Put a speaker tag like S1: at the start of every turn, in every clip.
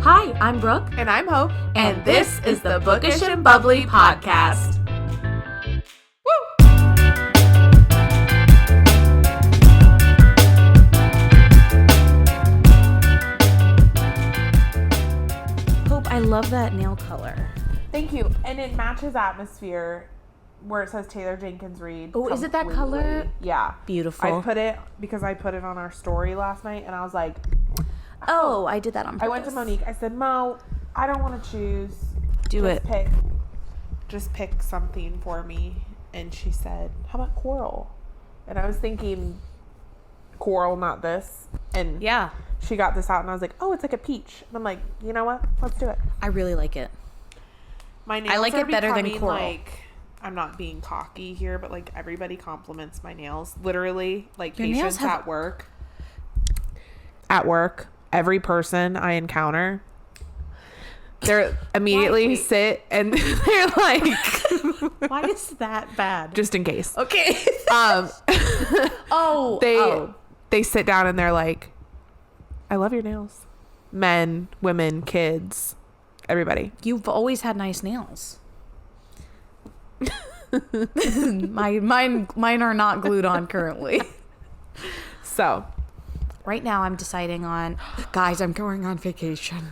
S1: Hi, I'm Brooke.
S2: And I'm Hope.
S1: And this is the Bookish and Bubbly podcast. Hope, I love that nail color.
S2: Thank you. And it matches atmosphere where it says Taylor Jenkins Reid.
S1: Oh, is it that color?
S2: Yeah.
S1: Beautiful.
S2: I put it because I put it on our story last night and I was like,
S1: oh, I did that on purpose.
S2: I went to Monique. I said, Mo, I don't want to choose. Just pick something for me. And she said, how about coral? And I was thinking coral, not this. And
S1: yeah,
S2: she got this out and I was like, oh, it's like a peach. And I'm like, you know what? Let's do it.
S1: I really like it.
S2: My nails
S1: I like it better than coral.
S2: Like, I'm not being cocky here, but like everybody compliments my nails. Literally, like
S1: Your
S2: patients at work. At work, every person I encounter, they're immediately sit and they're like,
S1: why is that bad?
S2: just in case.
S1: Okay.
S2: They sit down and they're like, I love your nails. Men, women, kids, everybody.
S1: You've always had nice nails. Mine are not glued on currently.
S2: So
S1: right now I'm deciding on, guys, I'm going on vacation.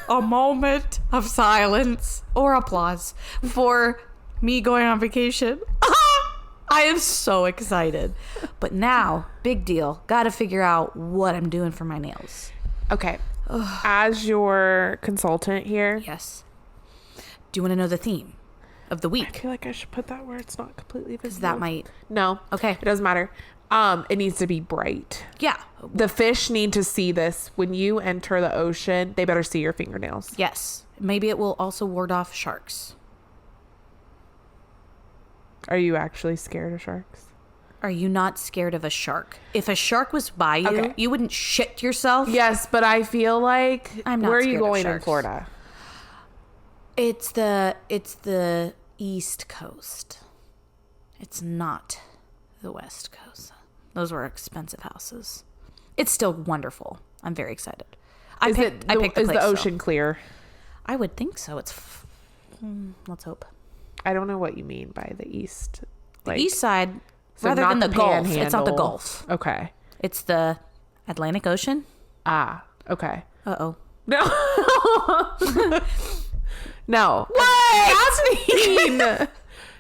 S1: A moment of silence or applause for me going on vacation. I am so excited. But now, big deal. Got to figure out what I'm doing for my nails.
S2: Okay. As your consultant here.
S1: Yes. Do you want to know the theme of the week?
S2: I feel like I should put that where it's not completely visible.
S1: That might.
S2: No.
S1: Okay.
S2: It doesn't matter. It needs to be bright.
S1: Yeah.
S2: The fish need to see this. When you enter the ocean, they better see your fingernails.
S1: Yes. Maybe it will also ward off sharks.
S2: Are you actually scared of sharks?
S1: Are you not scared of a shark? If a shark was by you,
S2: Okay.
S1: you wouldn't shit yourself?
S2: Yes, but I feel like
S1: I'm not
S2: where are
S1: scared
S2: you
S1: of
S2: going in
S1: sharks.
S2: Florida?
S1: It's the East Coast. It's not the West Coast. Those were expensive houses. It's still wonderful. I'm very excited. I picked the place,
S2: is the ocean clear?
S1: I would think so. Let's hope.
S2: I don't know what you mean by the east.
S1: The east side,
S2: so
S1: rather than the Gulf.
S2: Panhandle.
S1: It's not the Gulf.
S2: Okay.
S1: It's the Atlantic Ocean.
S2: Ah, okay.
S1: Uh-oh.
S2: No. No.
S1: What?
S2: That's mean.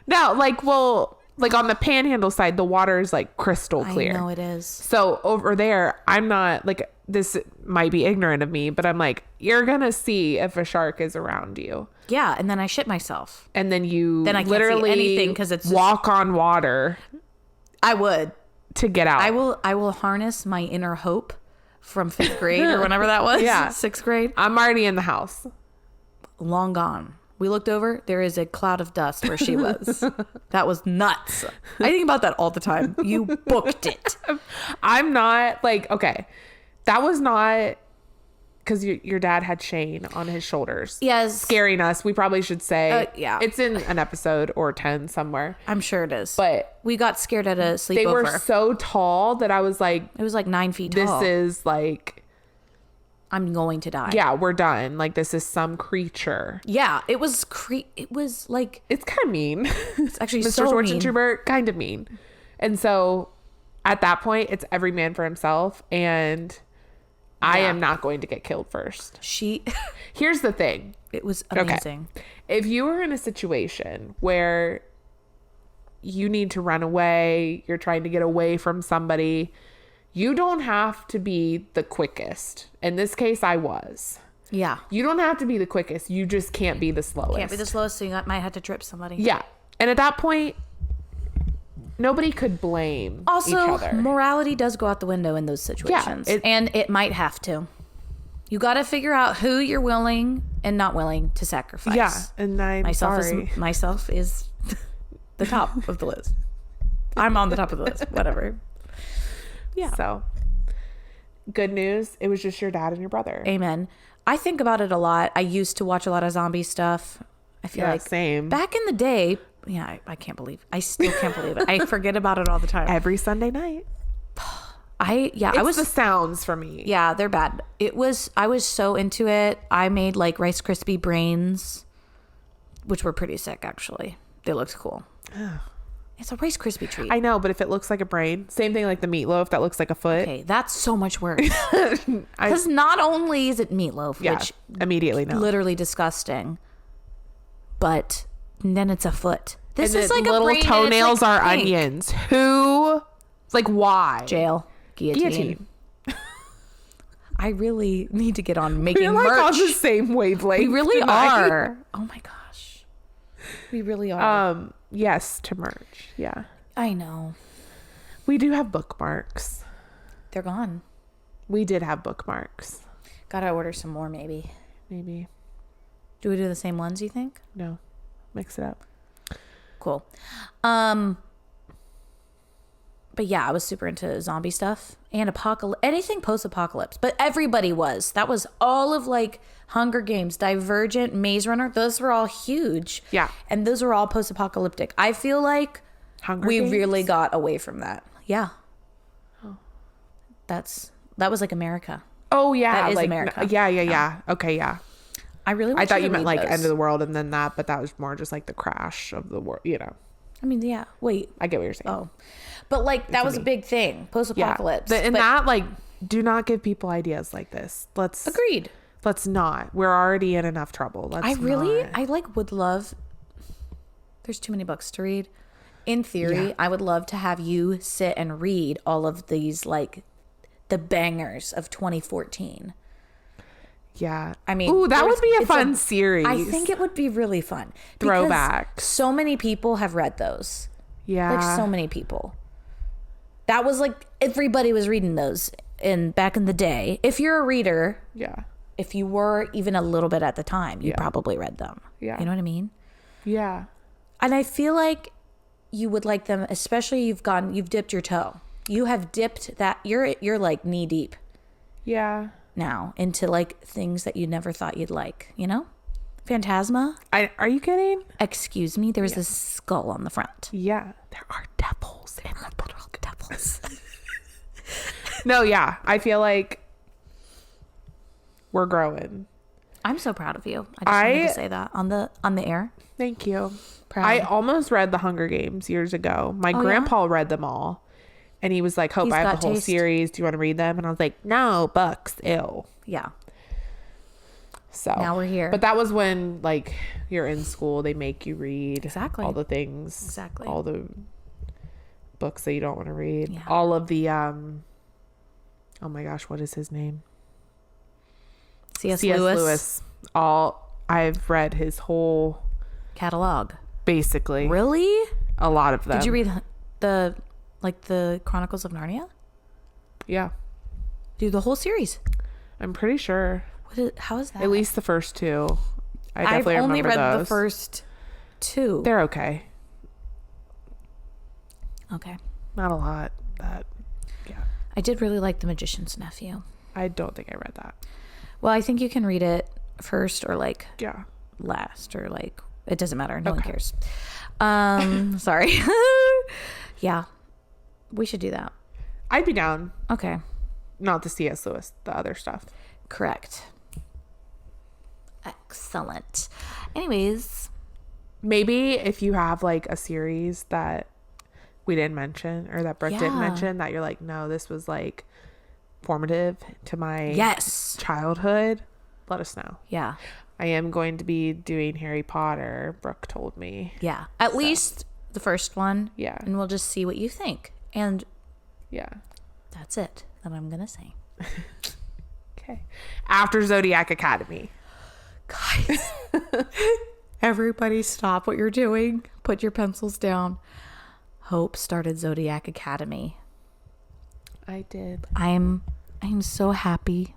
S2: No, like on the Panhandle side, the water is like crystal clear.
S1: I know it is.
S2: So over there, I'm not like, this might be ignorant of me, but I'm like, you're going to see if a shark is around you.
S1: Yeah, and then I shit myself.
S2: And then
S1: I can't
S2: literally
S1: see anything because it's
S2: walk on water.
S1: I would.
S2: To get out.
S1: I will harness my inner hope from 5th grade or whenever that was.
S2: Yeah.
S1: 6th grade.
S2: I'm already in the house.
S1: Long gone. We looked over. There is a cloud of dust where she was. That was nuts. I think about that all the time. You booked it.
S2: I'm not like, okay. That was not because your dad had Shane on his shoulders.
S1: Yes.
S2: Scaring us. We probably should say.
S1: Yeah.
S2: It's in an episode or 10 somewhere.
S1: I'm sure it is.
S2: But
S1: we got scared at a sleepover.
S2: They were so tall that I was like.
S1: It was like 9 feet tall.
S2: This is like.
S1: I'm going to die.
S2: Yeah, we're done. Like, this is some creature.
S1: Yeah, it was like.
S2: It's kind of mean.
S1: It's actually
S2: Mr.
S1: so mean.
S2: Schwarzenegger, kind of mean. And so at that point, it's every man for himself. And I am not going to get killed first. Here's the thing.
S1: It was amazing.
S2: Okay. If you were in a situation where you need to run away, you're trying to get away from somebody, you don't have to be the quickest. In this case, I was.
S1: Yeah.
S2: You don't have to be the quickest. You just can't be the slowest.
S1: Can't be the slowest, so you might have to trip somebody.
S2: Yeah. And at that point, nobody could blame each other.
S1: Also, morality does go out the window in those situations.
S2: Yeah,
S1: and it might have to. You got to figure out who you're willing and not willing to sacrifice.
S2: Yeah. And
S1: myself is the top of the list. I'm on the top of the list. Whatever. Yeah.
S2: So, good news. It was just your dad and your brother.
S1: Amen. I think about it a lot. I used to watch a lot of zombie stuff. I feel like
S2: same.
S1: Back in the day, I still can't believe it. I forget about it all the time.
S2: Every Sunday night. I was the sounds for me.
S1: Yeah, they're bad. I was so into it. I made like Rice Krispie brains, which were pretty sick actually. They looked cool. It's a Rice Krispie treat.
S2: I know, but if it looks like a brain, same thing like the meatloaf that looks like a foot.
S1: Okay, that's so much worse. Because not only is it meatloaf, which
S2: immediately no,
S1: literally disgusting, but then it's a foot. This
S2: and
S1: is like
S2: little
S1: a brain
S2: toenails
S1: like
S2: are
S1: pink.
S2: onions. Who? Like why?
S1: Jail. Guillotine. I really need to get on making
S2: We're like
S1: merch.
S2: on the same wavelength.
S1: We really
S2: tonight.
S1: are. Oh my gosh. We really are.
S2: Yes, to merch. Yeah.
S1: I know.
S2: We do have bookmarks.
S1: They're gone.
S2: We did have bookmarks.
S1: Gotta order some more maybe.
S2: Maybe.
S1: Do we do the same ones, you think?
S2: No. Mix it up.
S1: Cool. But yeah, I was super into zombie stuff and anything post-apocalypse. But everybody was. That was all of like Hunger Games, Divergent, Maze Runner. Those were all huge.
S2: Yeah.
S1: And those were all post-apocalyptic. I feel like we really got away from that. Yeah.
S2: Oh.
S1: That was like America.
S2: Oh yeah.
S1: That is
S2: like,
S1: America.
S2: Yeah. Okay, yeah.
S1: I really
S2: I thought you meant like
S1: those.
S2: end of the world and then that, but that was more just like the crash of the world, you know.
S1: I mean, yeah. Wait.
S2: I get what you're saying.
S1: Oh. But like that was a big thing. Post-apocalypse.
S2: Yeah. And that like do not give people ideas like this.
S1: Agreed.
S2: Let's not. We're already in enough trouble.
S1: I would love. There's too many books to read. In theory, I would love to have you sit and read all of these like the bangers of 2014.
S2: Yeah.
S1: I mean,
S2: ooh, that would be a fun series.
S1: I think it would be really fun.
S2: Throwback.
S1: So many people have read those.
S2: Yeah.
S1: Like so many people. That was like everybody was reading those back in the day. If you're a reader,
S2: yeah.
S1: If you were even a little bit at the time, you probably read them.
S2: Yeah.
S1: You know what I mean?
S2: Yeah.
S1: And I feel like you would like them, especially you've dipped your toe. You have dipped that you're like knee deep.
S2: Yeah.
S1: Now into like things that you never thought you'd like, you know? Phantasma?
S2: Are you kidding?
S1: Excuse me, there's this skull on the front.
S2: Yeah. There are devils in the book. Devils. No, yeah. I feel like we're growing.
S1: I'm so proud of you. I just wanted to say that on the air.
S2: Thank you.
S1: Proud.
S2: I almost read the Hunger Games years ago. My grandpa read them all. And he was like, Hope, I have the whole series. Do you want to read them? And I was like, no, books. Ew.
S1: Yeah.
S2: So
S1: now we're here.
S2: But that was when like you're in school. They make you read all the things.
S1: Exactly.
S2: All the books that you don't want to read.
S1: Yeah.
S2: All of the, oh my gosh, what is his name?
S1: C.S. Lewis.
S2: I've read his whole
S1: catalog.
S2: Basically.
S1: Really?
S2: A lot of them.
S1: Did you read the Chronicles of Narnia?
S2: Yeah.
S1: Do the whole series?
S2: I'm pretty sure.
S1: How is that?
S2: At least the first two. I've
S1: only read
S2: those.
S1: the first two.
S2: They're okay.
S1: Okay.
S2: Not a lot, but yeah.
S1: I did really like The Magician's Nephew.
S2: I don't think I read that.
S1: Well, I think you can read it first or like
S2: last
S1: or like it doesn't matter. No one cares. Sorry. Yeah. We should do that.
S2: I'd be down.
S1: Okay.
S2: Not the C.S. Lewis, the other stuff.
S1: Correct. Excellent. Anyways,
S2: maybe if you have like a series that we didn't mention or that Brooke didn't mention that you're like, no, this was like formative to my childhood, let us know.
S1: Yeah.
S2: I am going to be doing Harry Potter, Brooke told me.
S1: Yeah. At least the first one.
S2: Yeah.
S1: And we'll just see what you think. And
S2: yeah.
S1: That's it that I'm going to say.
S2: Okay. After Zodiac Academy.
S1: Guys. Everybody stop what you're doing. Put your pencils down. Hope started Zodiac Academy.
S2: I did.
S1: I'm so happy.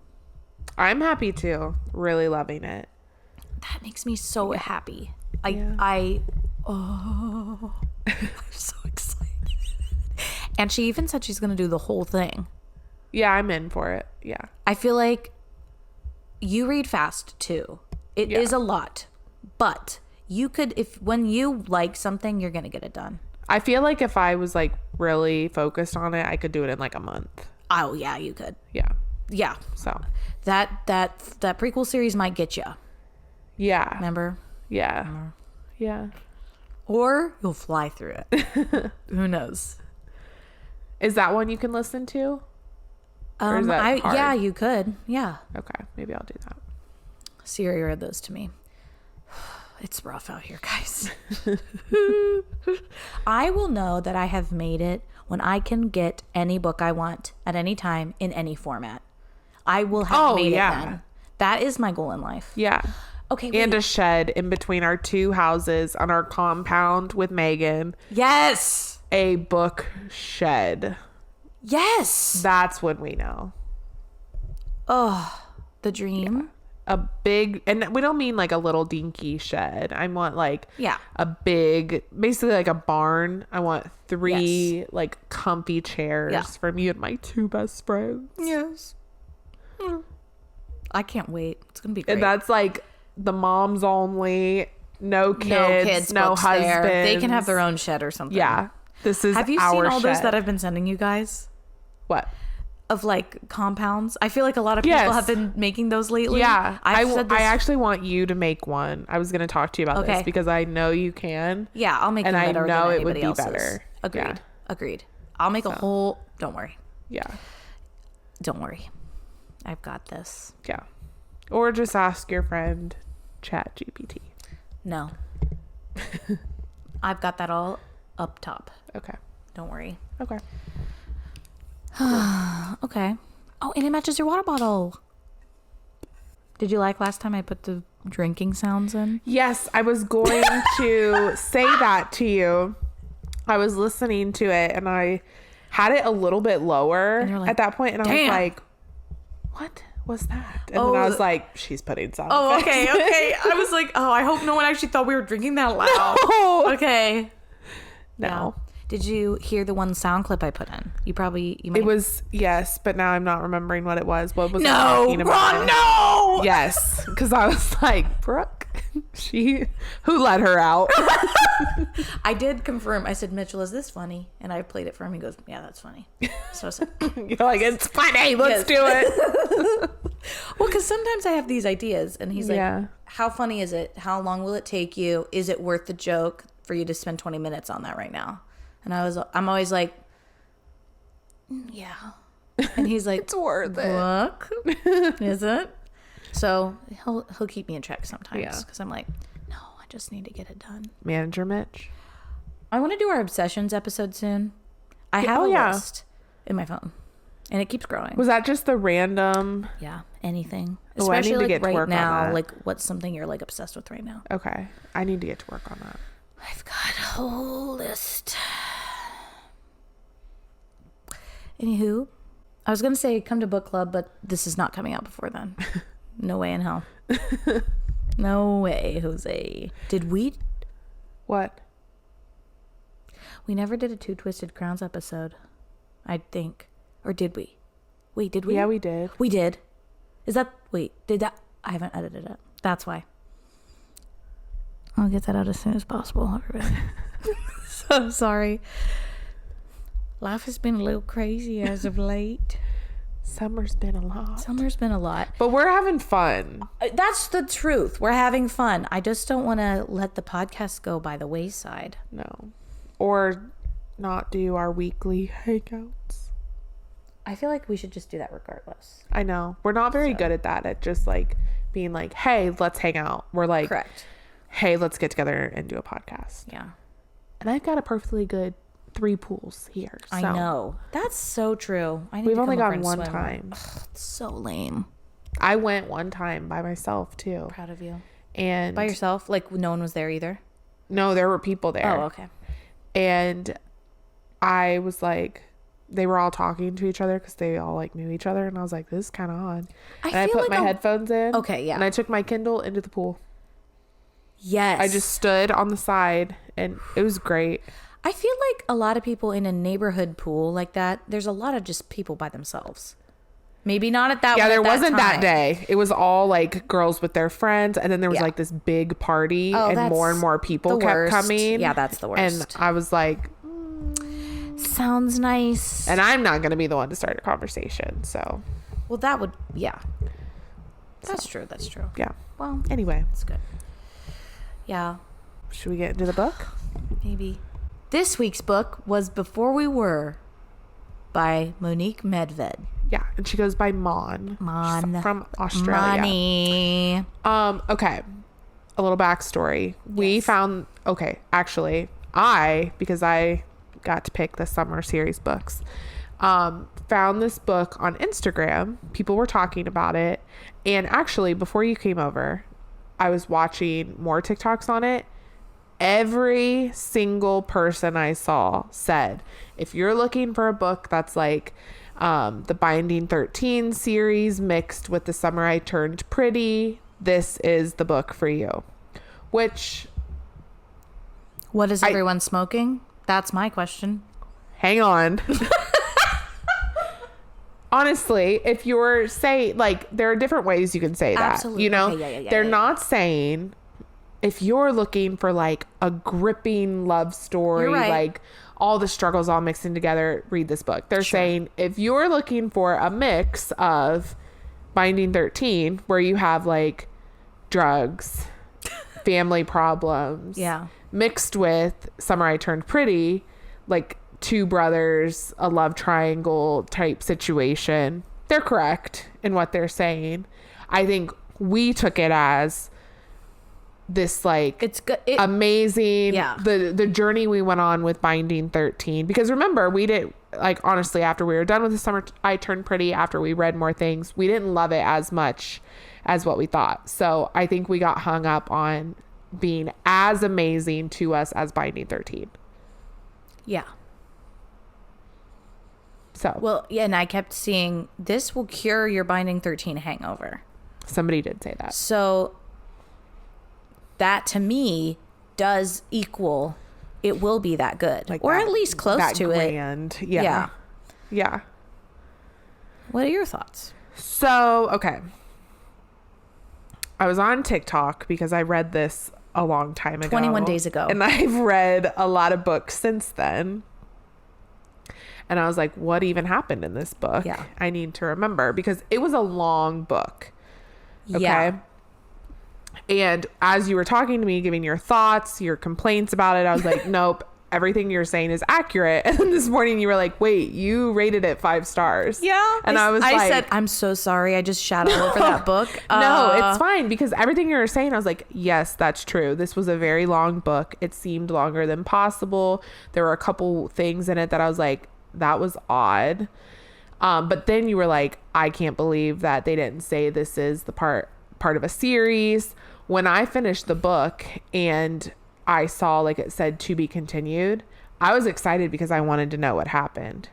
S2: I'm happy too. Really loving it.
S1: That makes me so happy. I'm so excited. And she even said she's going to do the whole thing.
S2: Yeah, I'm in for it. Yeah.
S1: I feel like you read fast too. It is a lot. But you could, when you like something, you're going to get it done.
S2: I feel like if I was like really focused on it, I could do it in like a month.
S1: Oh yeah, you could.
S2: Yeah.
S1: Yeah.
S2: So
S1: That prequel series might get you.
S2: yeah.
S1: Remember?
S2: Yeah. Yeah.
S1: Or you'll fly through it. Who knows?
S2: Is that one you can listen to? Or is that hard?
S1: Yeah, you could. Yeah.
S2: Okay. Maybe I'll do that.
S1: Siri read those to me. It's rough out here, guys. I will know that I have made it when I can get any book I want at any time in any format. I will have made it then. That is my goal in life.
S2: Yeah.
S1: Okay.
S2: And a shed in between our 2 houses on our compound with Megan.
S1: Yes.
S2: A book shed.
S1: Yes.
S2: That's when we know.
S1: Oh, the dream.
S2: Yeah. A big, and we don't mean like a little dinky shed. I want like a big, basically like a barn. I want 3 like comfy chairs for me and my 2 best friends.
S1: Yes. I can't wait. It's gonna be great.
S2: And that's like the moms only, no kids, no husbands.
S1: There. They can have their own shed or something.
S2: Yeah. This is
S1: Have you
S2: our
S1: seen all those
S2: shed.
S1: that I've been sending you guys?
S2: What?
S1: Of like compounds. I feel like a lot of people have been making those lately.
S2: Yeah. I
S1: said this.
S2: actually want you to make one. I was going to talk to you about this because I know you can.
S1: Yeah, I'll make
S2: and
S1: them
S2: I
S1: better
S2: know
S1: than
S2: it would
S1: anybody
S2: be
S1: else's.
S2: better.
S1: Agreed.
S2: Yeah.
S1: Agreed. I'll make a whole. Don't worry.
S2: Yeah.
S1: Don't worry. I've got this.
S2: Yeah. Or just ask your friend ChatGPT.
S1: No. I've got that all up top.
S2: Okay.
S1: Don't worry.
S2: Okay.
S1: Okay. Oh, and it matches your water bottle. Did you like last time I put the drinking sounds in?
S2: Yes, I was going to say that to you. I was listening to it and I had it a little bit lower at that point, and I was like, what was that? And then I was like, she's putting sound effects.
S1: Okay. I was like, I hope no one actually thought we were drinking that loud.
S2: No.
S1: Okay.
S2: No.
S1: Yeah. Did you hear the one sound clip I put in? You might.
S2: It was, yes, but now I'm not remembering what it was. What was I
S1: No,
S2: talking about?
S1: Ron, no!
S2: Yes, because I was like, Brooke, who let her out?
S1: I did confirm. I said, Mitchell, is this funny? And I played it for him. He goes, yeah, that's funny. So I said,
S2: You're like, it's funny. Let's do it.
S1: Well, because sometimes I have these ideas, and he's like, how funny is it? How long will it take you? Is it worth the joke for you to spend 20 minutes on that right now? And I'm always like, yeah. And he's like,
S2: it's worth it.
S1: Look, is it? So he'll keep me in check sometimes because I'm like, no, I just need to get it done.
S2: Manager Mitch.
S1: I want to do our obsessions episode soon. I have a list in my phone, and it keeps growing.
S2: Was that just the random?
S1: Yeah, anything.
S2: Oh, I need
S1: Especially
S2: to get to
S1: right
S2: work on
S1: now.
S2: that.
S1: Like, what's something you're like obsessed with right now?
S2: Okay, I need to get to work on that.
S1: I've got a whole list. Anywho, I was going to say come to book club, but this is not coming out before then. No way in hell. No way, Jose. Did we?
S2: What?
S1: We never did a Two Twisted Crowns episode, I think. Or did we? Wait, did we?
S2: Yeah, we did.
S1: We did. Did that? I haven't edited it. That's why. I'll get that out as soon as possible, everybody. So sorry. Life has been a little crazy as of late.
S2: Summer's been a lot. But we're having fun.
S1: That's the truth. We're having fun. I just don't want to let the podcast go by the wayside.
S2: No. Or not do our weekly hangouts.
S1: I feel like we should just do that regardless.
S2: I know. We're not very good at that. At just like being like, hey, let's hang out. We're like,
S1: correct.
S2: Hey, let's get together and do a podcast.
S1: Yeah.
S2: And I've got a perfectly good 3 pools here. So.
S1: I know. That's so true.
S2: We've only gone one time.
S1: Ugh, it's so lame.
S2: I went one time by myself too.
S1: Proud of you.
S2: And
S1: by yourself? Like no one was there either?
S2: No, there were people there.
S1: Oh, okay.
S2: And I was like, they were all talking to each other because they all like knew each other. And I was like, this is kind of odd. And I put my headphones in.
S1: Okay, yeah.
S2: And I took my Kindle into the pool.
S1: Yes.
S2: I just stood on the side and it was great.
S1: I feel like a lot of people in a neighborhood pool like that, there's a lot of just people by themselves. Maybe not at that one.
S2: Yeah, there
S1: at that
S2: wasn't that
S1: time.
S2: day. It was all like girls with their friends. And then there was like this big party and more people kept coming.
S1: Yeah, that's the worst.
S2: And I was like,
S1: Sounds nice.
S2: And I'm not going to be the one to start a conversation. So,
S1: Well, that would, yeah. That's true. That's true.
S2: yeah.
S1: Well,
S2: Anyway,
S1: that's good. Yeah,
S2: should we get into the book?
S1: maybe. This week's book was Before We Were by Monique Medved.
S2: Yeah. And she goes by Mon. She's from Australia.
S1: Money.
S2: Okay. A little backstory. We
S1: Yes.
S2: found, actually, because I got to pick the summer series books, found this book on Instagram. People were talking about it. And actually, before you came over, I was watching more TikToks on it. Every single person I saw said, if you're looking for a book that's like the Binding 13 series mixed with The Summer I Turned Pretty, this is the book for you. Which,
S1: What is everyone smoking? That's my question.
S2: hang on. Honestly, if you're saying, like, there are different ways you can say that.
S1: Absolutely.
S2: You know,
S1: Okay, yeah,
S2: they're
S1: yeah.
S2: not saying, if you're looking for like a gripping love story,
S1: You're right.
S2: like all the struggles all mixing together, read this book. They're
S1: Sure.
S2: saying if you're looking for a mix of Binding 13, where you have like drugs, family problems,
S1: Yeah.
S2: mixed with Summer I Turned Pretty, like two brothers, a love triangle type situation, they're correct in what they're saying. I think we took it as this like
S1: It's good.
S2: amazing,
S1: Yeah.
S2: the journey we went on with Binding 13, because remember, we didn't, like, honestly, after we were done with The Summer I Turned Pretty, after we read more things, we didn't love it as much as what we thought. So I think we got hung up on being as amazing to us as Binding 13.
S1: Yeah.
S2: So
S1: Well, yeah, and I kept seeing this will cure your Binding 13 hangover.
S2: somebody did say that.
S1: So that to me does equal it will be that good,
S2: Like
S1: or
S2: that-
S1: at least close
S2: that
S1: to it.
S2: grand. Yeah.
S1: Yeah.
S2: Yeah.
S1: What are your thoughts?
S2: So, okay. I was on TikTok because I read this a long time ago.
S1: 21 days ago.
S2: And I've read a lot of books since then. And I was like, what even happened in this book?
S1: Yeah.
S2: I need to remember, because it was a long book. Okay.
S1: Yeah.
S2: And as you were talking to me, giving your thoughts, your complaints about it, I was like, nope, everything you're saying is accurate. And then this morning you were like, wait, you rated it 5 stars.
S1: Yeah.
S2: And I
S1: said, I'm so sorry. I just shat all over that book.
S2: No, it's fine, because everything you were saying, I was like, yes, that's true. This was a very long book. It seemed longer than possible. There were a couple things in it that I was like, that was odd. But then you were like, I can't believe that they didn't say this is the part of a series. When I finished the book and I saw like it said to be continued, I was excited because I wanted to know what happened.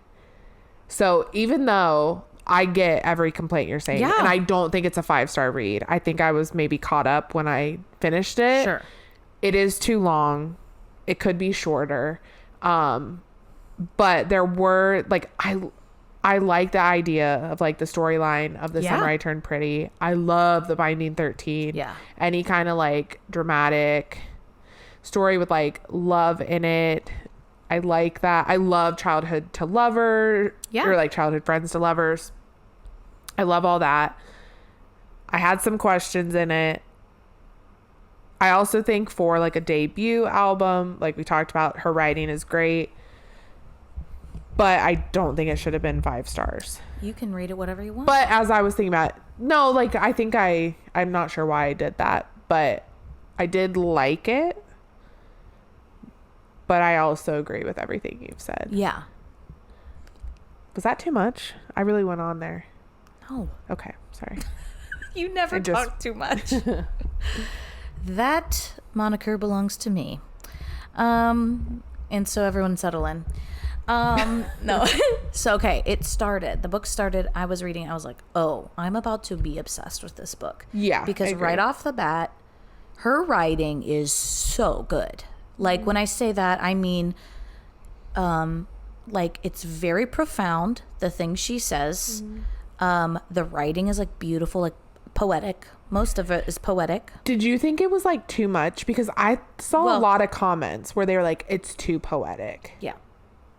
S2: So even though I get every complaint you're saying,
S1: Yeah.
S2: and I don't think it's a 5-star read, I think I was maybe caught up when I finished it.
S1: Sure.
S2: It is too long. It could be shorter. But there were like, I like the idea of like the storyline of The
S1: Yeah.
S2: Summer I Turned Pretty. I love the Binding 13.
S1: Yeah.
S2: Any kind of like dramatic story with like love in it. I like that. I love childhood to lover.
S1: Yeah.
S2: Or like childhood friends to lovers. I love all that. I had some questions in it. I also think for like a debut album, like we talked about, her writing is great. But I don't think it should have been 5 stars.
S1: You can read it whatever you want.
S2: But as I was thinking about it, no, like I think I'm not sure why I did that, but I did like it. But I also agree with everything you've said.
S1: Yeah.
S2: Was that too much? I really went on there.
S1: No.
S2: Okay, sorry.
S1: You never
S2: I just-
S1: talk too much. That moniker belongs to me. And so everyone settle in. No. So, okay, the book started, I was reading, I was like, oh, I'm about to be obsessed with this book.
S2: Yeah,
S1: Because
S2: I agree.
S1: right off the bat, her writing is so good. Like, when I say that, I mean, like, it's very profound, the things she says. The writing is, like, beautiful, like, poetic. Most of it is poetic.
S2: Did you think it was like too much? Because I saw a
S1: Well-
S2: lot of comments where they were like, it's too poetic.
S1: Yeah.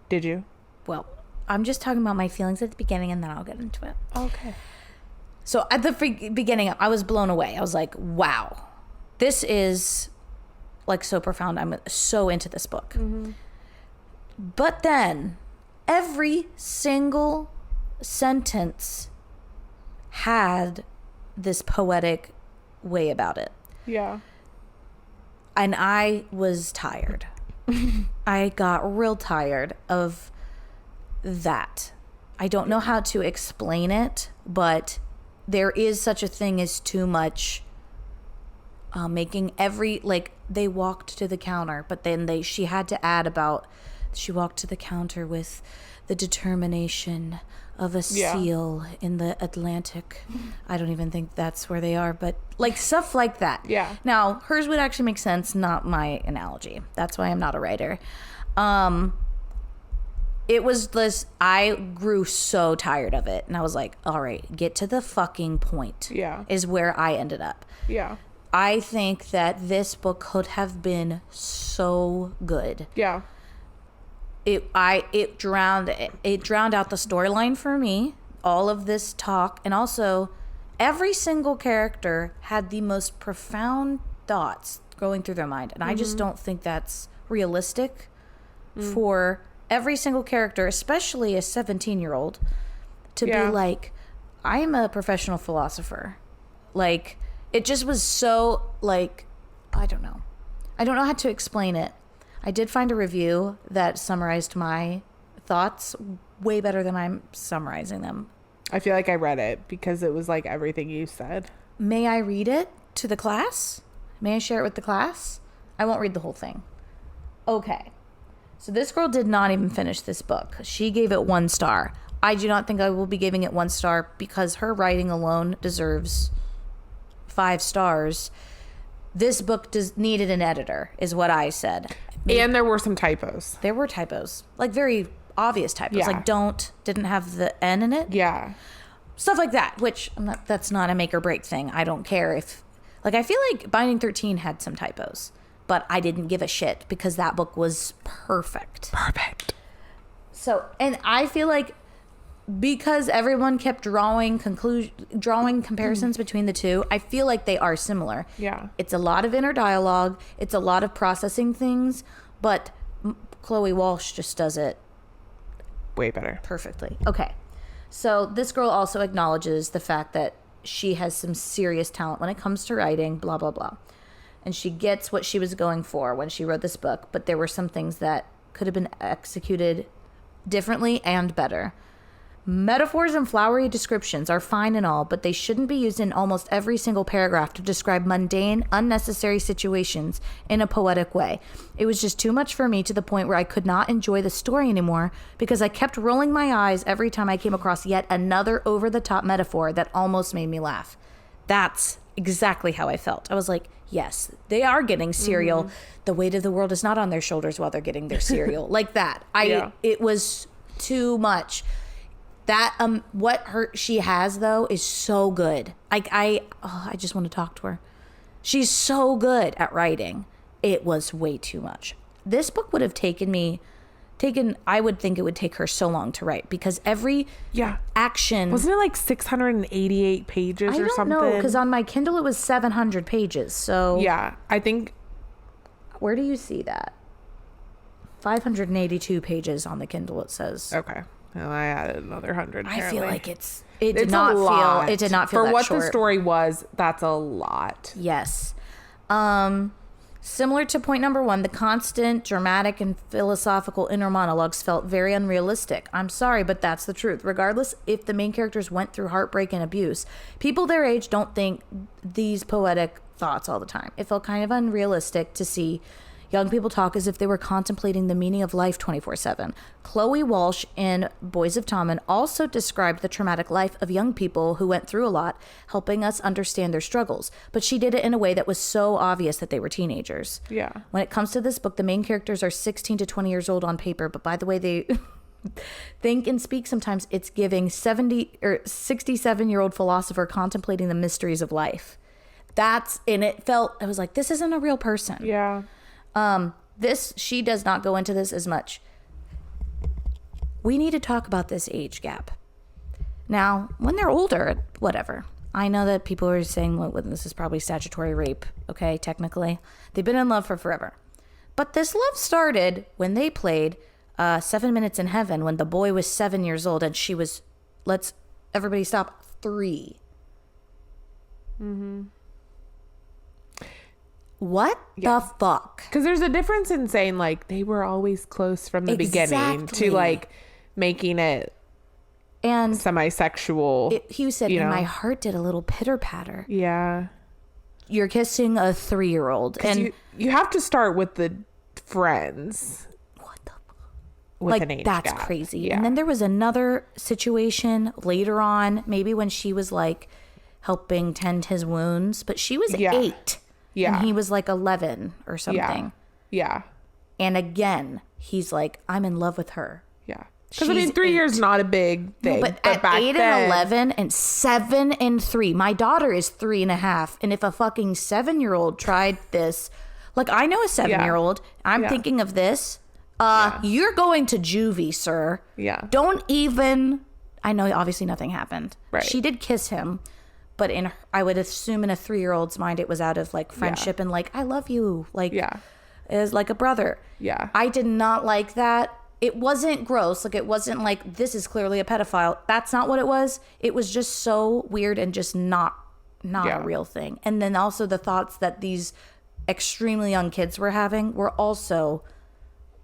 S2: Did you?
S1: well, I'm just talking about my feelings at the beginning, and then I'll get into it.
S2: Okay.
S1: So at the beginning, I was blown away. I was like, wow, this is like so profound. I'm so into this book. Mm-hmm. But then every single sentence had this poetic way about it.
S2: Yeah.
S1: And I was tired. I got real tired of that. I don't know how to explain it, but there is such a thing as too much making every, like, they walked to the counter, but then she had to add about, she walked to the counter with the determination of a seal in the Atlantic. I don't even think that's where they are, but like stuff like that.
S2: Yeah.
S1: Now, hers would actually make sense, not my analogy. That's why I'm not a writer. It was this, I grew so tired of it. And I was like, all right, get to the fucking point.
S2: Yeah.
S1: Is where I ended up.
S2: Yeah.
S1: I think that this book could have been so good.
S2: Yeah.
S1: It drowned out the storyline for me, all of this talk, and also every single character had the most profound thoughts going through their mind, and I just don't think that's realistic for every single character, especially a 17-year-old, to be like, I am a professional philosopher. Like, it just was so, like, I don't know how to explain it. I did find a review that summarized my thoughts way better than I'm summarizing them.
S2: I feel like I read it because it was like everything you said.
S1: May I read it to the class? May I share it with the class? I won't read the whole thing. Okay. So this girl did not even finish this book. She gave it 1 star. I do not think I will be giving it 1 star because her writing alone deserves 5 stars. This book needed an editor, is what I said.
S2: And there were some typos.
S1: There were typos, like very obvious typos, like didn't have the N in it.
S2: Yeah.
S1: Stuff like that, which that's not a make or break thing. I don't care if, like, I feel like Binding 13 had some typos, but I didn't give a shit because that book was perfect.
S2: Perfect.
S1: So, and I feel like because everyone kept drawing comparisons between the two, I feel like they are similar.
S2: Yeah.
S1: It's a lot of inner dialogue. It's a lot of processing things, but Chloe Walsh just does it
S2: way better.
S1: Perfectly. Okay. So this girl also acknowledges the fact that she has some serious talent when it comes to writing, blah, blah, blah. And she gets what she was going for when she wrote this book, but there were some things that could have been executed differently and better. Metaphors and flowery descriptions are fine and all, but they shouldn't be used in almost every single paragraph to describe mundane, unnecessary situations in a poetic way. It was just too much for me to the point where I could not enjoy the story anymore because I kept rolling my eyes every time I came across yet another over-the-top metaphor that almost made me laugh. That's exactly how I felt. I was like, yes, they are getting cereal. Mm-hmm. The weight of the world is not on their shoulders while they're getting their cereal. Like that. It was too much. That she has though is so good. I just want to talk to her. She's so good at writing. It was way too much. This book would have I would think it would take her so long to write because every action.
S2: Wasn't it like 688 pages or something? I don't know,
S1: because on my Kindle it was 700 pages. So
S2: yeah, I think.
S1: Where do you see that? 582 pages on the Kindle it says.
S2: Okay. Well, I added another 100. Apparently.
S1: I feel like it did not feel
S2: for
S1: that
S2: what
S1: short.
S2: The story was. That's a lot.
S1: Yes. Similar to point number 1, the constant dramatic and philosophical inner monologues felt very unrealistic. I'm sorry, but that's the truth. Regardless if the main characters went through heartbreak and abuse, people their age don't think these poetic thoughts all the time. It felt kind of unrealistic to see young people talk as if they were contemplating the meaning of life 24/7. Chloe Walsh in Boys of Tommen also described the traumatic life of young people who went through a lot, helping us understand their struggles. But she did it in a way that was so obvious that they were teenagers.
S2: Yeah.
S1: When it comes to this book, the main characters are 16 to 20 years old on paper, but by the way they think and speak sometimes, it's giving 67-year-old philosopher contemplating the mysteries of life. I was like, this isn't a real person.
S2: Yeah.
S1: She does not go into this as much. we need to talk about this age gap. Now, when they're older, whatever. I know that people are saying, well, this is probably statutory rape, okay, technically. They've been in love for forever. But this love started when they played 7 Minutes in Heaven, when the boy was 7 years old and she was, let's everybody stop, 3.
S2: Mm-hmm.
S1: What the fuck?
S2: Because there's a difference in saying, like, they were always close from the beginning to, like, making it
S1: and
S2: semi-sexual.
S1: He said, and my heart did a little pitter-patter.
S2: Yeah.
S1: You're kissing a 3-year-old. And
S2: you have to start with the friends.
S1: What the fuck?
S2: With
S1: like,
S2: an age
S1: that's
S2: gap.
S1: crazy.
S2: Yeah.
S1: And then there was another situation later on, maybe when she was, like, helping tend his wounds. But she was 8.
S2: Yeah.
S1: And he was like 11 or something.
S2: Yeah.
S1: And again, he's like, I'm in love with her.
S2: Yeah. Because, I mean, 3 years is not a big thing.
S1: No, but at
S2: back
S1: 8
S2: then,
S1: and 11 and 7 and 3, my daughter is 3.5. And if a fucking 7-year-old tried this, like, I know a 7-year-old, I'm thinking of this. You're going to juvie, sir.
S2: Yeah.
S1: Don't even, I know obviously nothing happened.
S2: Right.
S1: She did kiss him. But I would assume in a 3-year-old's mind, it was out of, like, friendship and, like, I love you. Like, as like a brother.
S2: Yeah.
S1: I did not like that. It wasn't gross. Like, it wasn't like, this is clearly a pedophile. That's not what it was. It was just so weird and just not a real thing. And then also the thoughts that these extremely young kids were having were also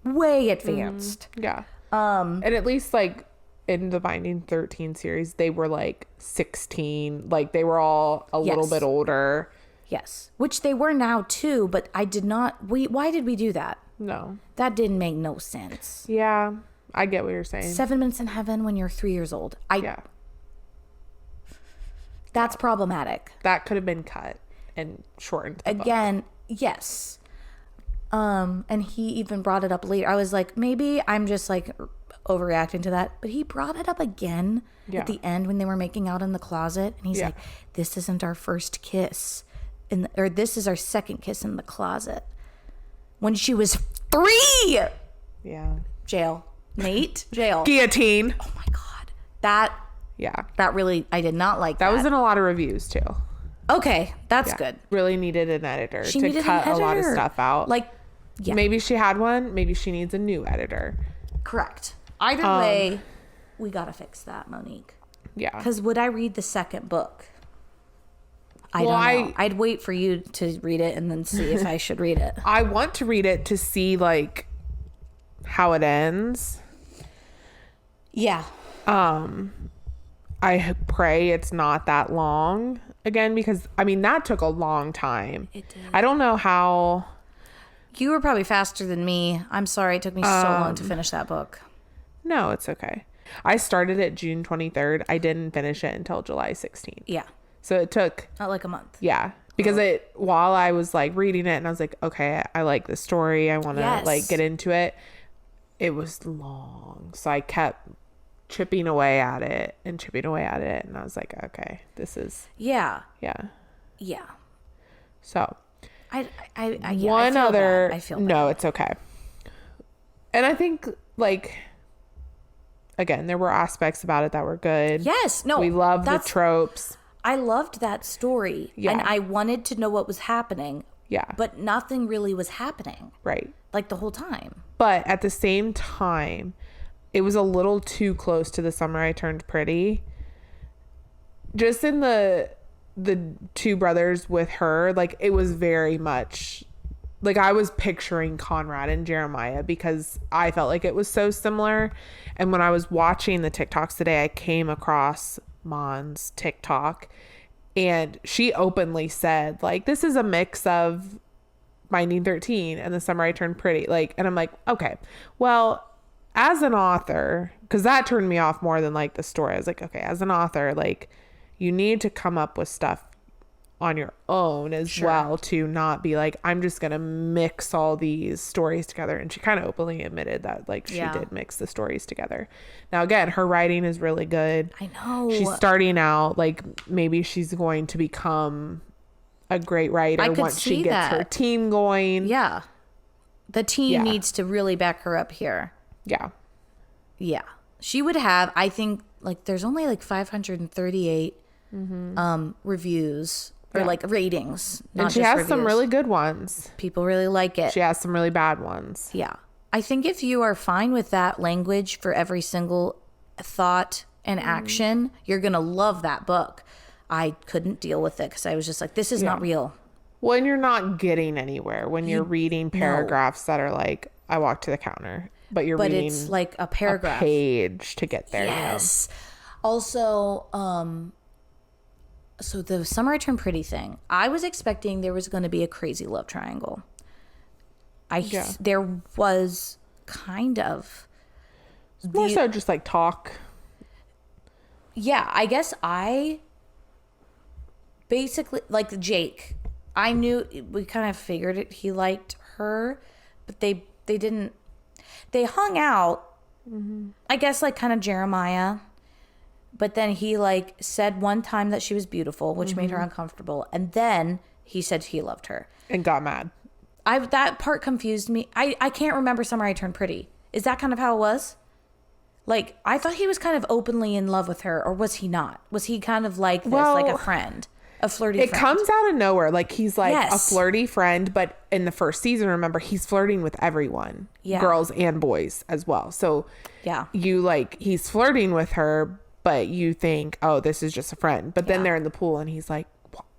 S1: way advanced.
S2: Yeah. And at least, like, in the Binding 13 series, they were like 16, like they were all a little bit older.
S1: Yes, which they were now too, but I did not, why did we do that?
S2: No.
S1: That didn't make no sense.
S2: Yeah, I get what you're saying.
S1: 7 Minutes in Heaven when you're 3 years old. That's problematic.
S2: That could have been cut and shortened.
S1: Again, yes. And he even brought it up later. I was like, maybe I'm just like overreacting to that, but he brought it up again at the end when they were making out in the closet, and he's like, this isn't our first kiss or this is our second kiss in the closet when she was 3. Jail. Nate, jail.
S2: Guillotine.
S1: Oh my god, that really, I did not like that.
S2: That was in a lot of reviews too.
S1: Okay, that's good.
S2: Really needed an editor
S1: She
S2: to
S1: needed
S2: cut
S1: an editor.
S2: a lot of stuff out.
S1: Like,
S2: maybe she had one, maybe she needs a new editor.
S1: Correct. Either way, we gotta fix that, Monique.
S2: Yeah.
S1: Because would I read the second book? I don't know. I'd wait for you to read it and then see if I should read it.
S2: I want to read it to see, like, how it ends.
S1: Yeah.
S2: I pray it's not that long again, because, I mean, that took a long time.
S1: It did.
S2: I don't know how.
S1: You were probably faster than me. I'm sorry. It took me so long to finish that book.
S2: No, it's okay. I started it June 23rd. I didn't finish it until July 16th.
S1: Yeah.
S2: So it took.
S1: Not like a month.
S2: Yeah. Because while I was like reading it and I was like, okay, I like the story. I want to like get into it. It was long. So I kept chipping away at it. And I was like, okay, this is.
S1: Yeah.
S2: Yeah.
S1: Yeah.
S2: So.
S1: One other. I feel bad.
S2: No, it's okay. And I think, like, again, there were aspects about it that were good.
S1: Yes. No.
S2: We love the tropes.
S1: I loved that story.
S2: Yeah.
S1: And I wanted to know what was happening.
S2: Yeah.
S1: But nothing really was happening.
S2: Right.
S1: Like the whole time.
S2: But at the same time, it was a little too close to The Summer I Turned Pretty. Just in the two brothers with her, like, it was very much like I was picturing Conrad and Jeremiah because I felt like it was so similar. And when I was watching the TikToks today, I came across Mon's TikTok and she openly said, like, this is a mix of Binding 13 and The Summer I Turned Pretty. Like, and I'm like, okay, well, as an author, because that turned me off more than like the story. I was like, okay, as an author, like, you need to come up with stuff on your own as well, to not be like, I'm just gonna mix all these stories together. And she kind of openly admitted that, like, she did mix the stories together. Now again, her writing is really good.
S1: I know
S2: she's starting out, like, maybe she's going to become a great writer once she gets her team going.
S1: The team needs to really back her up here.
S2: Yeah.
S1: She would have, I think, like, there's only like 538 reviews or like ratings.
S2: And she has some really good ones.
S1: People really like it.
S2: She has some really bad ones.
S1: Yeah. I think if you are fine with that language for every single thought and action, you're going to love that book. I couldn't deal with it because I was just like, this is not real.
S2: When you're not getting anywhere, when you're reading paragraphs that are like, I walked to the counter, but reading
S1: it's like a paragraph.
S2: A page to get there.
S1: Yes. Also, so the Summer I Turned Pretty thing, I was expecting there was going to be a crazy love triangle. There was kind of.
S2: More so just like talk.
S1: Yeah, I guess I basically, like Jake, I knew, we kind of figured it, he liked her, but they didn't, they hung out, I guess like kind of Jeremiah, but then he like said one time that she was beautiful, which made her uncomfortable, and then he said he loved her.
S2: And got mad.
S1: That part confused me. I can't remember Summer I Turned Pretty. Is that kind of how it was? Like, I thought he was kind of openly in love with her, or was he not? Was he kind of like this, like a friend? A flirty friend?
S2: It comes out of nowhere. Like, he's like a
S1: Yes.
S2: flirty friend, but in the first season, remember, he's flirting with everyone.
S1: Yeah.
S2: Girls and boys as well. So,
S1: Yeah.
S2: you like, he's flirting with her, but you think, oh, this is just a friend. But then they're in the pool and he's like,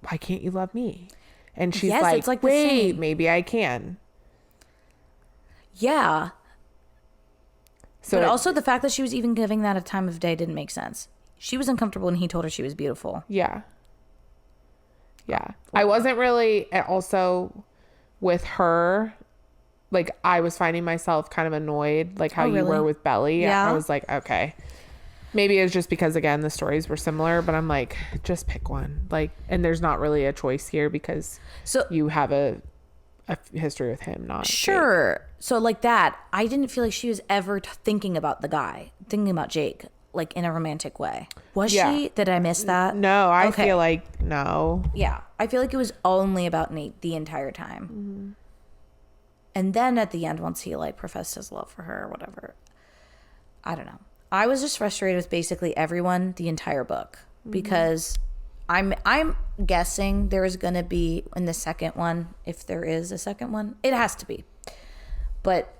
S2: why can't you love me? And she's
S1: Yes, it's like the
S2: wait,
S1: same.
S2: maybe I can.
S1: Yeah.
S2: So
S1: But also the fact that she was even giving that a time of day didn't make sense. She was uncomfortable and he told her she was beautiful.
S2: Yeah. Yeah. I wasn't really also with her. Like, I was finding myself kind of annoyed, like how you were with Belly.
S1: Yeah.
S2: I was like, okay. Maybe it's just because, again, the stories were similar, but I'm like, just pick one. Like, and there's not really a choice here because you have a history with him, not
S1: Sure. Jake. So like that, I didn't feel like she was ever thinking about the guy, thinking about Jake, like in a romantic way. Was she? Did I miss that?
S2: No, I feel like no.
S1: Yeah. I feel like it was only about Nate the entire time. And then at the end, once he like professed his love for her or whatever, I don't know. I was just frustrated with basically everyone the entire book because I'm guessing there is going to be in the second one, if there is a second one, it has to be. But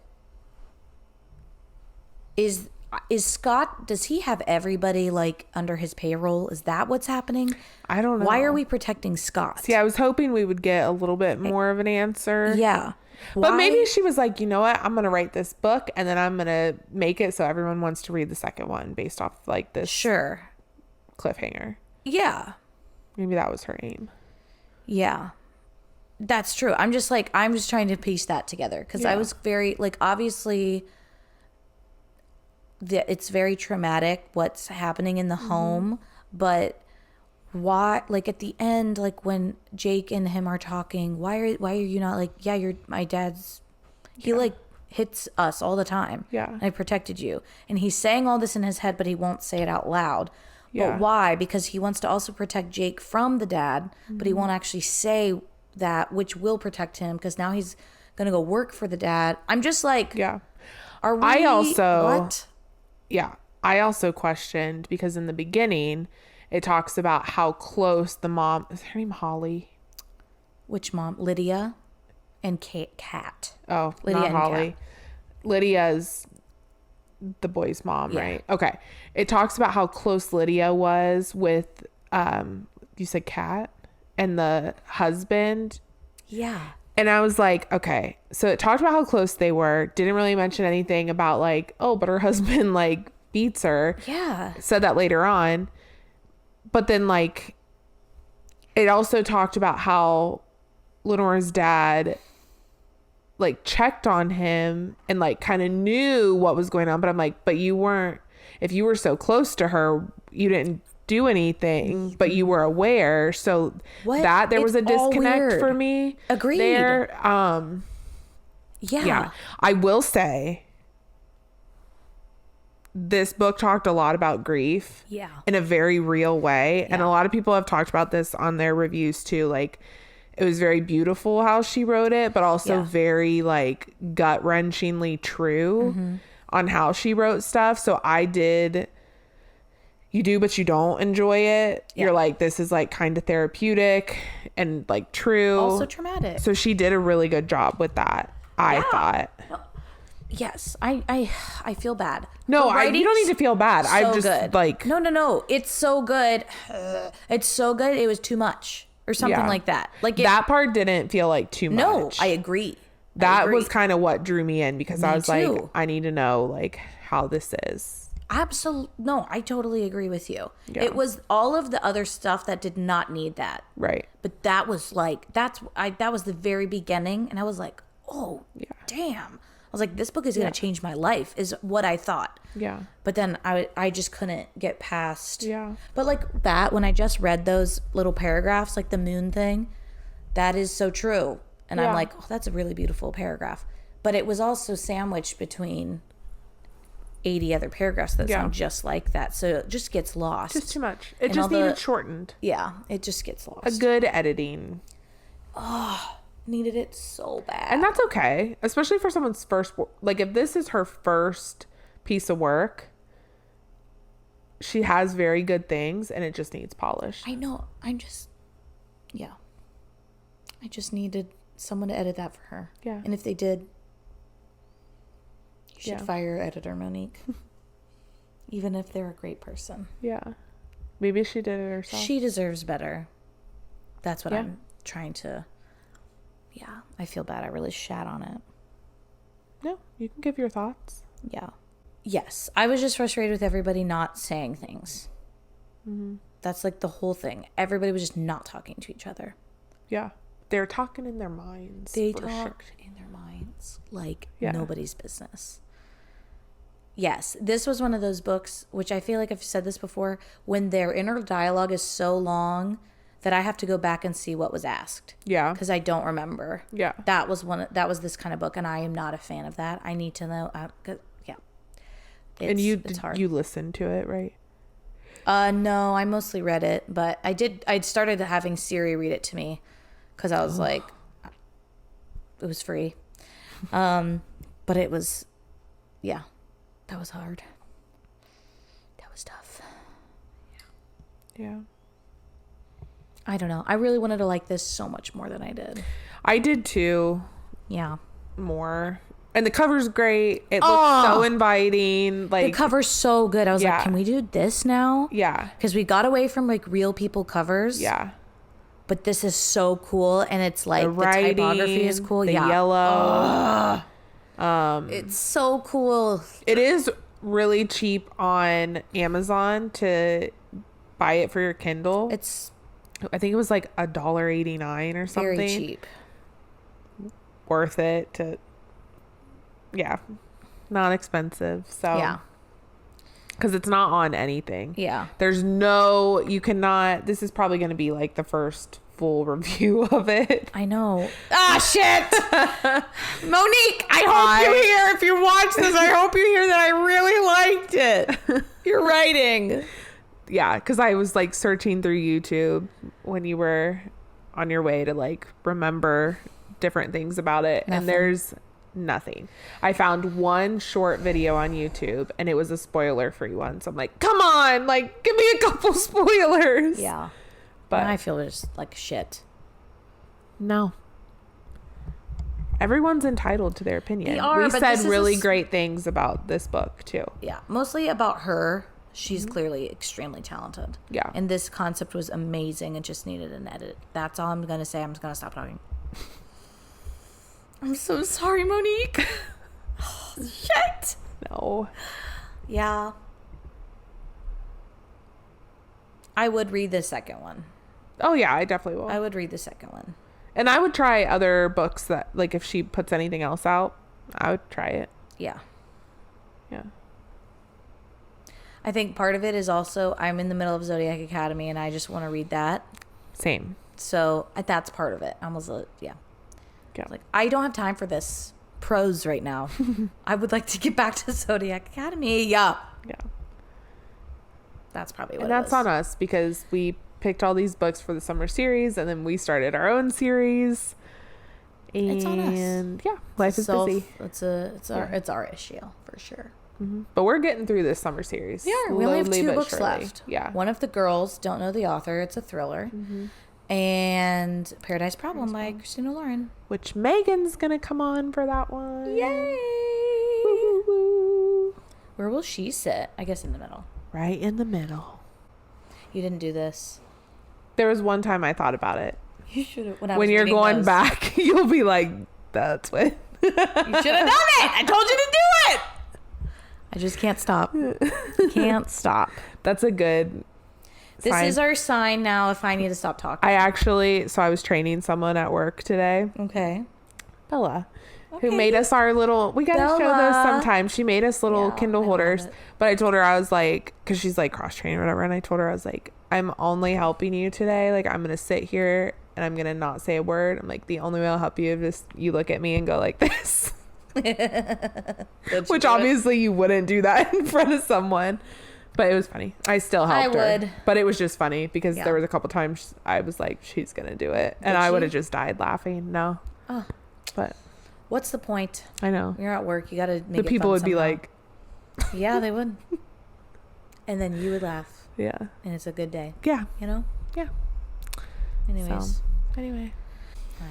S1: is Scott, does he have everybody like under his payroll? Is that what's happening?
S2: I don't know.
S1: Why are we protecting Scott?
S2: See, I was hoping we would get a little bit more of an answer.
S1: Yeah.
S2: But maybe she was like, you know what? I'm going to write this book and then I'm going to make it so everyone wants to read the second one based off like this cliffhanger.
S1: Yeah.
S2: Maybe that was her aim.
S1: Yeah. That's true. I'm just trying to piece that together because I was very, like, obviously it's very traumatic what's happening in the home, but why, like at the end, like when Jake and him are talking, why are you not like, yeah, you're my dad's, he like hits us all the time.
S2: Yeah.
S1: And I protected you. And he's saying all this in his head, but he won't say it out loud.
S2: Yeah.
S1: But why? Because he wants to also protect Jake from the dad, but he won't actually say that, which will protect him because now he's going to go work for the dad. I'm just like, are we?
S2: I also,
S1: what?
S2: Yeah. I also questioned because in the beginning, it talks about how close the mom, is her name Holly?
S1: Which mom? Lydia and Kat.
S2: Oh,
S1: Lydia
S2: not
S1: and
S2: Holly.
S1: Kat.
S2: Lydia's the boy's mom, right? Okay. It talks about how close Lydia was with, you said Kat and the husband.
S1: Yeah.
S2: And I was like, okay. So it talked about how close they were. Didn't really mention anything about like, oh, but her husband like beats her.
S1: Yeah.
S2: Said that later on. But then like, it also talked about how Lenore's dad like checked on him and like kind of knew what was going on. But I'm like, but you weren't, if you were so close to her, you didn't do anything, but you were aware. So there was a disconnect for me.
S1: Agreed.
S2: There.
S1: Yeah.
S2: I will say this book talked a lot about grief in a very real way. And a lot of people have talked about this on their reviews too. Like, it was very beautiful how she wrote it, but also very like gut-wrenchingly true. on how she wrote stuff. So I did you do but you don't enjoy it. You're like, this is like kind of therapeutic and like true,
S1: also traumatic.
S2: So she did a really good job with that, I thought.
S1: Yes, I feel bad.
S2: No, you don't need to feel bad.
S1: So
S2: I'm just
S1: good.
S2: like,
S1: no, it's so good. It's so good. It was too much or something like that. Like
S2: that part didn't feel like too much.
S1: No, I agree.
S2: That was kind of what drew me in, because I was like,
S1: too.
S2: I need to know like how this is.
S1: Absolutely. No, I totally agree with you.
S2: Yeah.
S1: It was all of the other stuff that did not need that.
S2: Right.
S1: But that was like, that was the very beginning. And I was like, oh, damn. I was like, this book is going to change my life, is what I thought.
S2: Yeah.
S1: But then I just couldn't get past.
S2: Yeah.
S1: But like that, when I just read those little paragraphs, like the moon thing, that is so true. And I'm like, oh, that's a really beautiful paragraph. But it was also sandwiched between 80 other paragraphs that sound just like that. So it just gets lost.
S2: Just too much. It just needed shortened.
S1: Yeah, it just gets lost.
S2: A good editing.
S1: Oh, needed it so bad.
S2: And that's okay. Especially for someone's first, like if this is her first piece of work, she has very good things and it just needs polish.
S1: I know. I just needed someone to edit that for her.
S2: Yeah.
S1: And if they did, you should fire your editor, Monique. Even if they're a great person.
S2: Yeah. Maybe she did it herself.
S1: She deserves better. That's what I'm trying to. Yeah. I feel bad. I really shat on it.
S2: No, you can give your thoughts.
S1: Yeah. Yes. I was just frustrated with everybody not saying things. Mm-hmm. That's like the whole thing. Everybody was just not talking to each other.
S2: Yeah. They're talking in their minds.
S1: They talked in their minds like nobody's business. Yes, this was one of those books, which I feel like I've said this before, when their inner dialogue is so long that I have to go back and see what was asked.
S2: Yeah.
S1: Because I don't remember.
S2: Yeah.
S1: That was this kind of book, and I am not a fan of that. I need to know.
S2: And it's hard. You listened to it, right?
S1: No, I mostly read it, but I started having Siri read it to me because I was like, it was free. But it was, that was hard. That was tough.
S2: Yeah.
S1: I don't know. I really wanted to like this so much more than I did.
S2: I did too.
S1: Yeah.
S2: More. And the cover's great. It looks so inviting. Like,
S1: the cover's so good. I was like, can we do this now?
S2: Yeah.
S1: Because we got away from like real people covers.
S2: Yeah.
S1: But this is so cool, and it's like
S2: the writing,
S1: typography is cool.
S2: The yellow.
S1: It's so cool.
S2: It is really cheap on Amazon to buy it for your Kindle. I think it was like $1.89 or something.
S1: Very cheap.
S2: Worth it to. Yeah, not expensive. So
S1: yeah,
S2: because it's not on anything.
S1: Yeah,
S2: you cannot. This is probably going to be like the first full review of it.
S1: I know. Shit. Monique, I hope you hear, if you watch this, I hope you hear that I really liked it. Your writing.
S2: Yeah, because I was like searching through YouTube when you were on your way to like remember different things about it. And there's nothing. I found one short video on YouTube and it was a spoiler free one. So I'm like, come on, like give me a couple spoilers.
S1: Yeah.
S2: But
S1: and I feel just like shit.
S2: No. Everyone's entitled to their opinion.
S1: They are,
S2: we
S1: but
S2: said really great things about this book too.
S1: Yeah. Mostly about her. She's clearly extremely talented.
S2: Yeah.
S1: And this concept was amazing. It just needed an edit. That's all I'm going to say. I'm just going to stop talking. I'm so sorry, Monique. Oh, shit.
S2: No.
S1: Yeah. I would read the second one.
S2: Oh, yeah, I definitely will.
S1: I would read the second one.
S2: And I would try other books that, like, if she puts anything else out, I would try it.
S1: Yeah.
S2: Yeah.
S1: I think part of it is also I'm in the middle of Zodiac Academy and I just want to read that.
S2: Same.
S1: So that's part of it. I almost, yeah.
S2: Yeah.
S1: Like, I don't have time for this prose right now. I would like to get back to Zodiac Academy. Yeah.
S2: Yeah.
S1: That's probably what
S2: and that's on us because we picked all these books for the summer series and then we started our own series. And
S1: it's on us.
S2: Yeah, life is busy.
S1: It's our issue for sure.
S2: But we're getting through this summer series.
S1: Yeah, we only have
S2: slowly
S1: 2
S2: but
S1: books
S2: surely.
S1: left.
S2: Yeah.
S1: One of the girls, don't know the author. It's a thriller. And Paradise Problem by Christina Lauren.
S2: Which Megan's going to come on for that one.
S1: Yay!
S2: Woo, woo, woo.
S1: Where will she sit? I guess in the middle.
S2: Right in the middle.
S1: You didn't do this.
S2: There was one time I thought about it.
S1: You should have.
S2: When you're going back, you'll be like, that's what.
S1: You should have done it. I told you to do it. I just can't stop. Can't stop.
S2: That's a good
S1: This
S2: sign.
S1: is our sign now if I need to stop talking.
S2: I was training someone at work today.
S1: Okay.
S2: Bella.
S1: Okay.
S2: Who made us our little, we gotta show those
S1: Bella.
S2: sometime. She made us little
S1: Yeah,
S2: Kindle
S1: I love
S2: holders.
S1: it.
S2: But I told her, I was like, because she's like cross training or whatever. And I told her, I was like, I'm only helping you today. Like, I'm going to sit here and I'm going to not say a word. I'm like, the only way I'll help you is just you look at me and go like this. Which obviously you wouldn't do that in front of someone. But it was funny. I still helped her.
S1: I would.
S2: But it was just funny because
S1: Yeah.
S2: there was a couple times I was like, she's going to do it. And
S1: Did
S2: I would
S1: she?
S2: have just died laughing. No.
S1: Oh,
S2: But
S1: what's the point?
S2: I know.
S1: You're at work. You got to make
S2: The
S1: it
S2: people
S1: fun
S2: would be
S1: somehow.
S2: like,
S1: Yeah, they would. And then you would laugh.
S2: yeah.
S1: And it's a good day.
S2: Yeah.
S1: You know?
S2: Yeah.
S1: Anyways.
S2: So, anyway.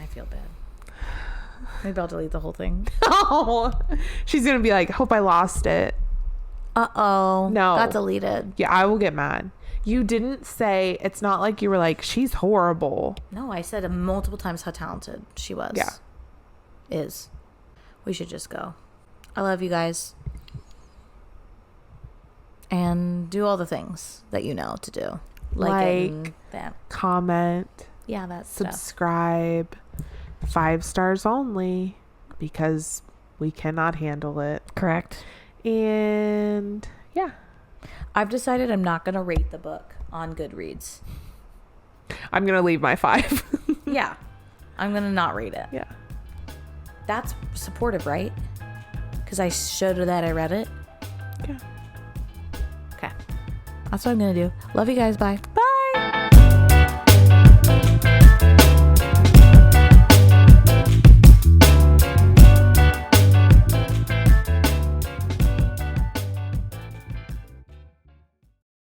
S1: I feel bad. Maybe I'll delete the whole thing.
S2: Oh, she's gonna be like, hope I lost it.
S1: Uh-oh.
S2: No.
S1: Got deleted.
S2: Yeah, I will get mad. You didn't say, it's not like you were like, she's horrible.
S1: No, I said multiple times how talented she was.
S2: Yeah.
S1: Is. We should just go. I love you guys. And do all the things that you know to do. Like that.
S2: Comment,
S1: Yeah, that's stuff.
S2: subscribe, 5 stars only because we cannot handle it.
S1: Correct.
S2: And yeah,
S1: I've decided I'm not going to rate the book on Goodreads.
S2: I'm gonna leave my 5.
S1: Yeah. I'm going to not rate it.
S2: Yeah.
S1: That's supportive, right? Because I showed her that I read it.
S2: Yeah.
S1: Okay. That's what I'm going to do. Love you guys. Bye.
S2: Bye.